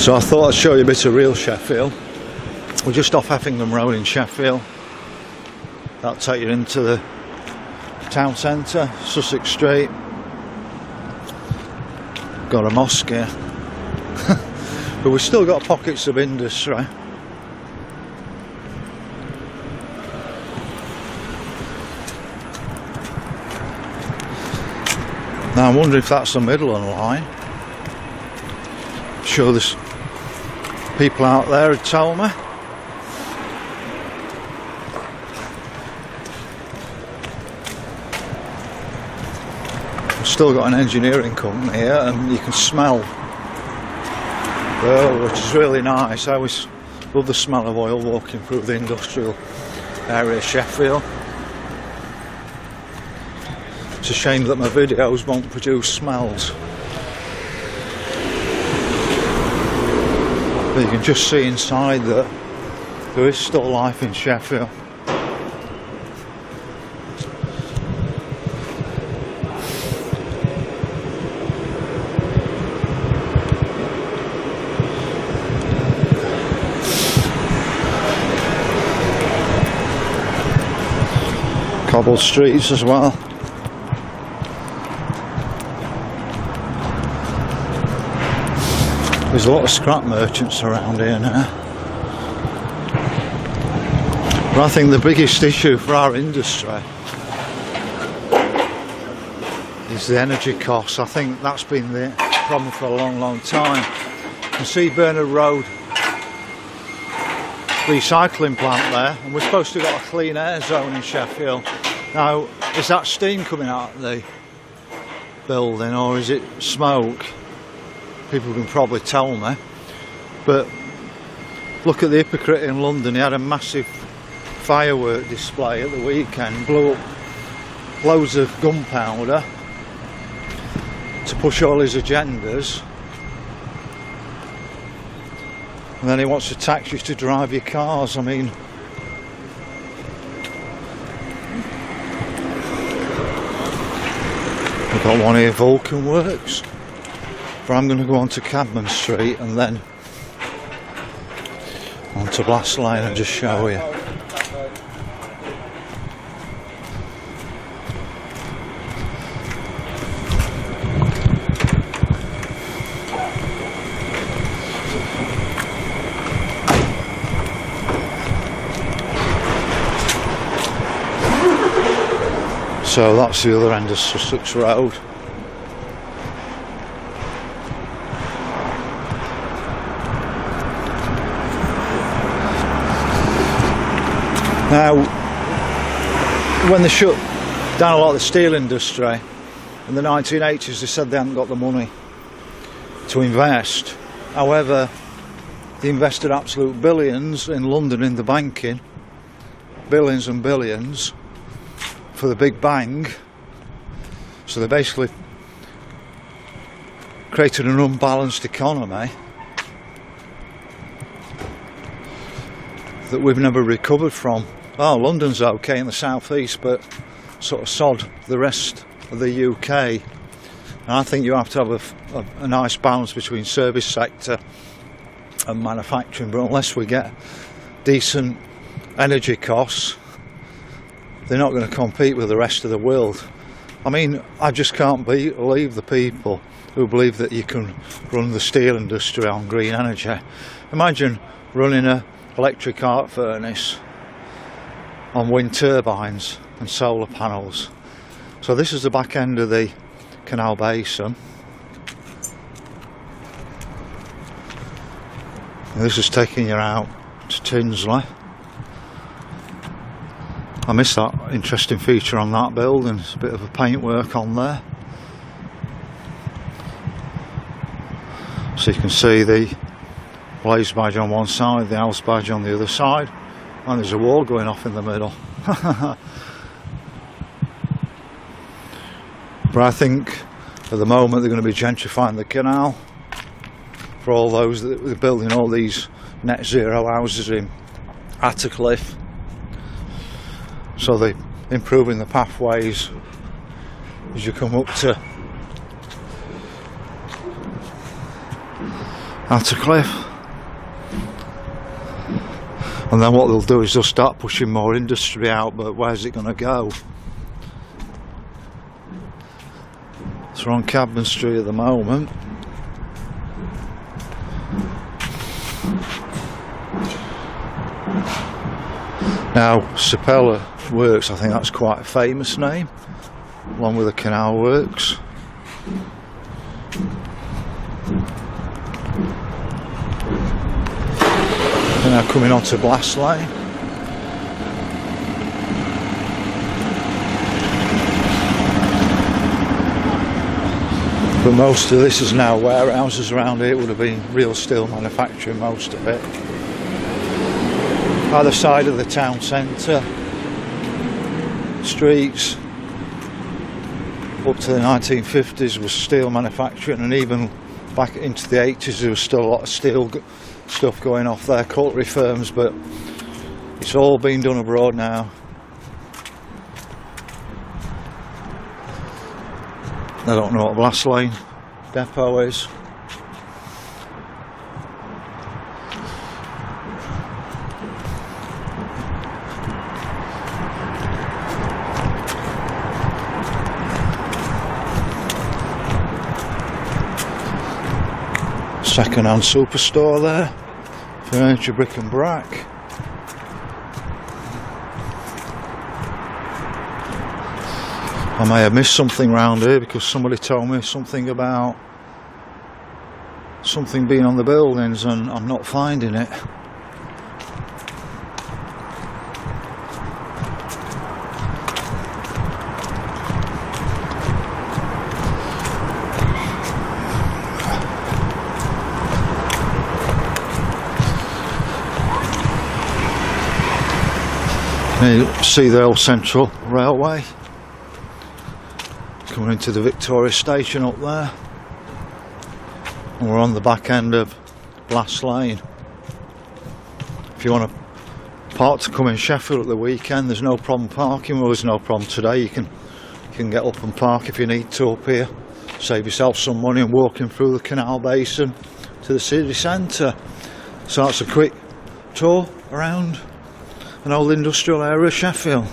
So I thought I'd show you a bit of real Sheffield. We're just off Effingham Road in Sheffield. That'll take you into the town centre, Sussex Street. Got a mosque here. But we've still got pockets of industry. Now I'm wondering if that's the Midland line. I'm sure there's people out there who tell me. We've still got an engineering company here, and you can smell oil, which is really nice. I always love the smell of oil walking through the industrial area of Sheffield. It's a shame that my videos won't produce smells. But you can just see inside that there is still life in Sheffield. Cobbled streets as well. There's a lot of scrap merchants around here now. But I think the biggest issue for our industry is the energy costs. I think that's been the problem for a long, long time. You can see Bernard Road recycling plant there, and we're supposed to have got a clean air zone in Sheffield. Now, is that steam coming out of the building, or is it smoke? People can probably tell me. But look at the hypocrite in London. He had a massive firework display at the weekend, blew up loads of gunpowder to push all his agendas, and then he wants to tax you to drive your cars. I mean, we've got one here, Vulcan Works. But I'm going to go on to Cadman Street and then on to Blast Lane and just show you. So that's the other end of Sussex Road. Now, when they shut down a lot of the steel industry in the 1980s, they said they hadn't got the money to invest. However, they invested absolute billions in London in the banking, billions and billions for the Big Bang. So they basically created an unbalanced economy that we've never recovered from. Oh, London's okay in the southeast, but sort of sod the rest of the UK. And I think you have to have a nice balance between service sector and manufacturing, but unless we get decent energy costs, they're not going to compete with the rest of the world. I mean, I just can't believe the people who believe that you can run the steel industry on green energy. Imagine running an electric arc furnace on wind turbines and solar panels. So this is the back end of the Canal basin. And this is taking you out to Tinsley. I missed that interesting feature on that building. It's a bit of a paintwork on there. So you can see the Blaze badge on one side, the House badge on the other side, and there's a wall going off in the middle. But I think at the moment they're going to be gentrifying the canal for all those that are building all these net zero houses in Attercliffe. So they're improving the pathways as you come up to at a cliff. And then what they'll do is they'll start pushing more industry out, but where's it going to go? So we're on Cadman Street at the moment. Now, Sapella Works, I think that's quite a famous name, along with the Canal Works. We're now coming onto Blast Lane. But most of this is now warehouses around here. It would have been real steel manufacturing, most of it. Either side of the town centre, streets up to the 1950s was steel manufacturing, and even back into the 80s there was still a lot of steel stuff going off there, cutlery firms, but it's all been done abroad now. I don't know what Blast Lane depot is. Second-hand superstore there, furniture, brick and brack. I may have missed something round here because somebody told me something about something being on the buildings and I'm not finding it. You see the old Central Railway coming into the Victoria Station up there, and we're on the back end of Blast Lane. If you want to park to come in Sheffield at the weekend, there's no problem parking. Well, there's no problem today. You can get up and park if you need to up here, save yourself some money and walking through the Canal basin to the city centre. So that's a quick tour around an old industrial area of Sheffield.